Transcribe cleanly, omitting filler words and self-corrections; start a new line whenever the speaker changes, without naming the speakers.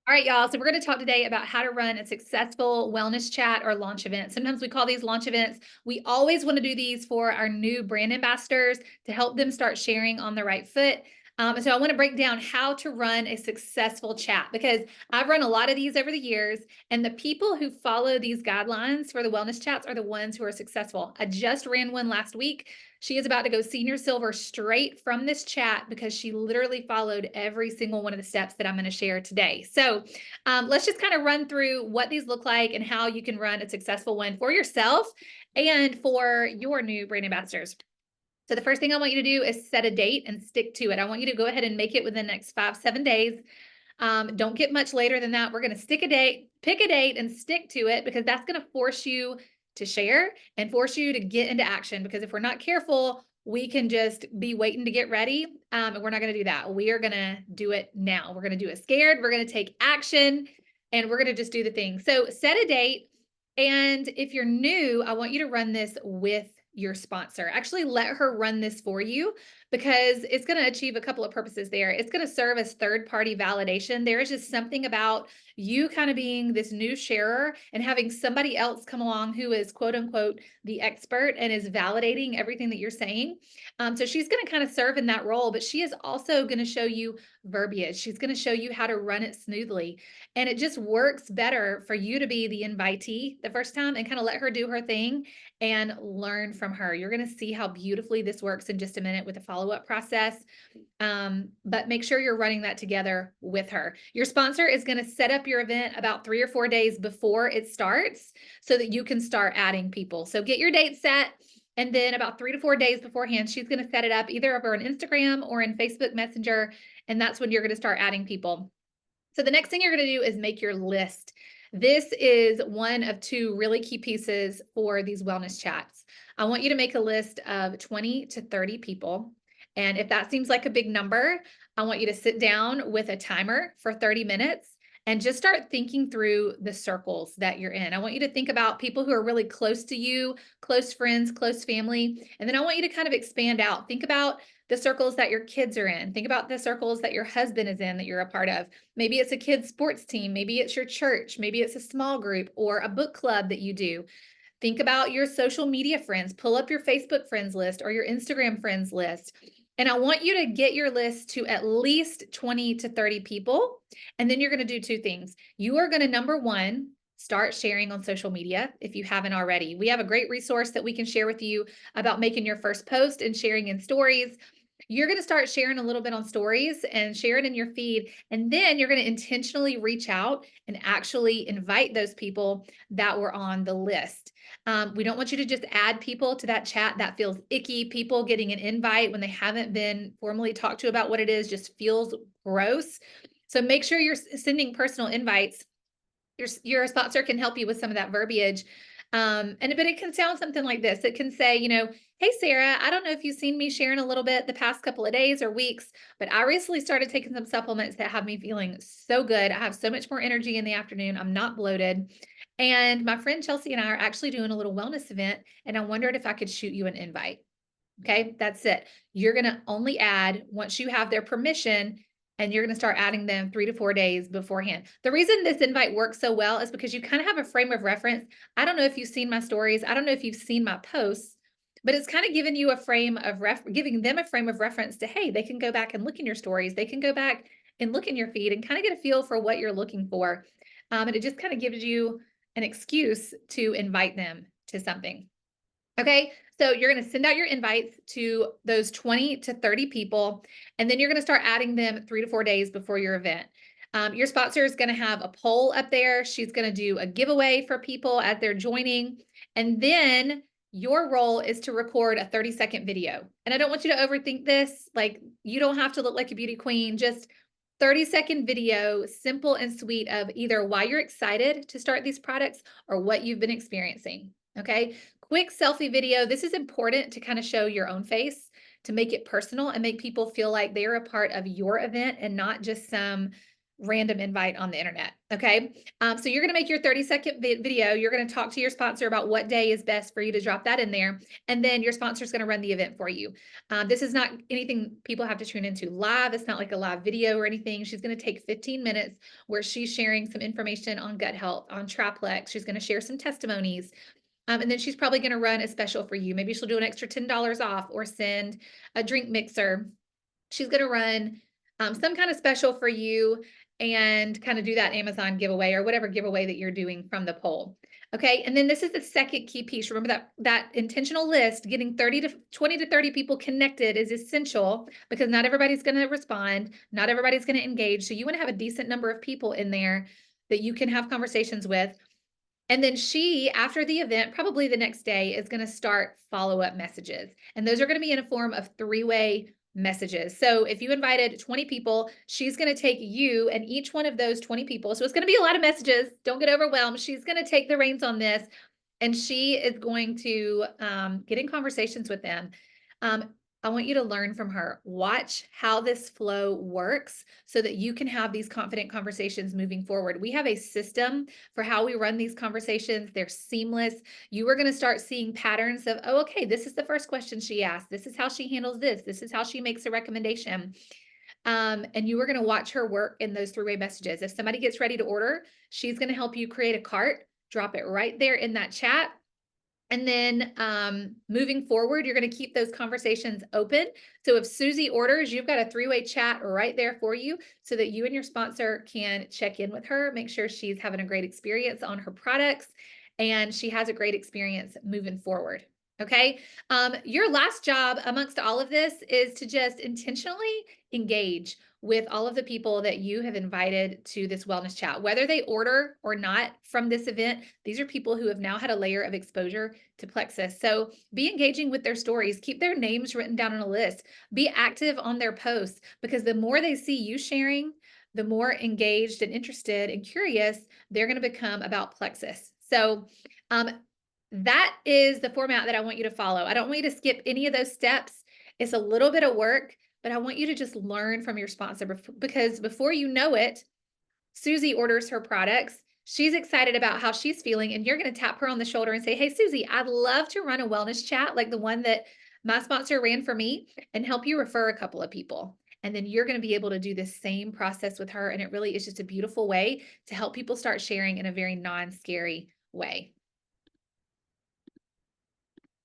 All right, y'all. So we're going to talk today about how to run a successful wellness chat or launch event. Sometimes we call these launch events. We always want to do these for our new brand ambassadors to help them start sharing on the right foot. So I want to break down how to run a successful chat because I've run a lot of these over the years, and the people who follow these guidelines for the wellness chats are the ones who are successful. I just ran one last week. She is about to go senior silver straight from this chat because she literally followed every single one of the steps that I'm going to share today. So let's just kind of run through what these look like and how you can run a successful one for yourself and for your new brand ambassadors. So the first thing I want you to do is set a date and stick to it. I want you to go ahead and make it within the next 5-7 days. Don't get much later than that. We're going to stick a date, pick a date, and stick to it because that's going to force you to share and force you to get into action. Because if we're not careful, we can just be waiting to get ready. And we're not going to do that. We are going to do it now. We're going to do it scared. We're going to take action and we're going to just do the thing. So set a date. And if you're new, I want you to run this with your sponsor. Actually, let her run this for you because it's going to achieve a couple of purposes there. It's going to serve as third-party validation. There is just something about you kind of being this new sharer and having somebody else come along who is quote unquote the expert and is validating everything that you're saying. So she's going to kind of serve in that role, but she is also going to show you verbiage. She's going to show you how to run it smoothly. And it just works better for you to be the invitee the first time and kind of let her do her thing and learn from her. You're going to see how beautifully this works in just a minute with the follow-up process. But make sure you're running that together with her. Your sponsor is going to set up your event about 3 or 4 days before it starts so that you can start adding people. So get your date set. And then about 3 to 4 days beforehand, she's going to set it up either over on Instagram or in Facebook Messenger. And that's when you're going to start adding people. So the next thing you're going to do is make your list. This is one of two really key pieces for these wellness chats. I want you to make a list of 20 to 30 people. And if that seems like a big number, I want you to sit down with a timer for 30 minutes and just start thinking through the circles that you're in. I want you to think about people who are really close to you, close friends, close family. And then I want you to kind of expand out. Think about the circles that your kids are in. Think about the circles that your husband is in that you're a part of. Maybe it's a kids' sports team. Maybe it's your church. Maybe it's a small group or a book club that you do. Think about your social media friends. Pull up your Facebook friends list or your Instagram friends list. And I want you to get your list to at least 20 to 30 people. And then you're going to do two things. You are going to, number one, start sharing on social media if you haven't already. We have a great resource that we can share with you about making your first post and sharing in stories. You're going to start sharing a little bit on stories and share it in your feed. And then you're going to intentionally reach out and actually invite those people that were on the list. We don't want you to just add people to that chat. That feels icky. People getting an invite when they haven't been formally talked to about what it is just feels gross. So make sure you're sending personal invites. Your sponsor can help you with some of that verbiage. But it can sound something like this. It can say, hey, Sarah, I don't know if you've seen me sharing a little bit the past couple of days or weeks, but I recently started taking some supplements that have me feeling so good. I have so much more energy in the afternoon. I'm not bloated. And my friend Chelsea and I are actually doing a little wellness event, and I wondered if I could shoot you an invite. Okay, that's it. You're going to only add once you have their permission, and you're going to start adding them 3 to 4 days beforehand. The reason this invite works so well is because you kind of have a frame of reference. I don't know if you've seen my stories. I don't know if you've seen my posts, but it's kind of giving you a frame of giving them a frame of reference to, hey, they can go back and look in your stories. They can go back and look in your feed and kind of get a feel for what you're looking for. And it just kind of gives you an excuse to invite them to something. Okay, so you're going to send out your invites to those 20 to 30 people, and then you're going to start adding them 3 to 4 days before your event. Your sponsor is going to have a poll up there. She's going to do a giveaway for people as they're joining. And then your role is to record a 30-second video. And I don't want you to overthink this. Like, you don't have to look like a beauty queen. Just 30-second video, simple and sweet, of either why you're excited to start these products or what you've been experiencing. Okay, quick selfie video. This is important to kind of show your own face, to make it personal and make people feel like they're a part of your event and not just some random invite on the internet. Okay. So you're going to make your 30-second video. You're going to talk to your sponsor about what day is best for you to drop that in there. And then your sponsor is going to run the event for you. This is not anything people have to tune into live. It's not like a live video or anything. She's going to take 15 minutes where she's sharing some information on gut health, on Triplex. She's going to share some testimonies. And then she's probably going to run a special for you. Maybe she'll do an extra $10 off or send a drink mixer. She's going to run some kind of special for you and kind of do that Amazon giveaway or whatever giveaway that you're doing from the poll. Okay. And then this is the second key piece. Remember that intentional list, getting 20 to 30 people connected is essential because not everybody's going to respond. Not everybody's going to engage. So you want to have a decent number of people in there that you can have conversations with. And then she, after the event, probably the next day, is going to start follow-up messages. And those are going to be in a form of three-way messages. So if you invited 20 people, she's going to take you and each one of those 20 people. So it's going to be a lot of messages. Don't get overwhelmed. She's going to take the reins on this and she is going to get in conversations with them. I want you to learn from her. Watch how this flow works so that you can have these confident conversations moving forward. We have a system for how we run these conversations. They're seamless. You are going to start seeing patterns of, oh, okay, this is the first question she asked. This is how she handles this. This is how she makes a recommendation. And you are going to watch her work in those three-way messages. If somebody gets ready to order, she's going to help you create a cart, drop it right there in that chat. And then moving forward, you're going to keep those conversations open. So if Susie orders, you've got a three-way chat right there for you so that you and your sponsor can check in with her, make sure she's having a great experience on her products and she has a great experience moving forward. Okay. Your last job amongst all of this is to just intentionally engage with all of the people that you have invited to this wellness chat, whether they order or not from this event. These are people who have now had a layer of exposure to Plexus. So be engaging with their stories, keep their names written down on a list, be active on their posts, because the more they see you sharing, the more engaged and interested and curious they're going to become about Plexus. So, that is the format that I want you to follow. I don't want you to skip any of those steps. It's a little bit of work, but I want you to just learn from your sponsor because before you know it, Susie orders her products. She's excited about how she's feeling, and you're going to tap her on the shoulder and say, hey, Susie, I'd love to run a wellness chat like the one that my sponsor ran for me and help you refer a couple of people. And then you're going to be able to do the same process with her. And it really is just a beautiful way to help people start sharing in a very non-scary way.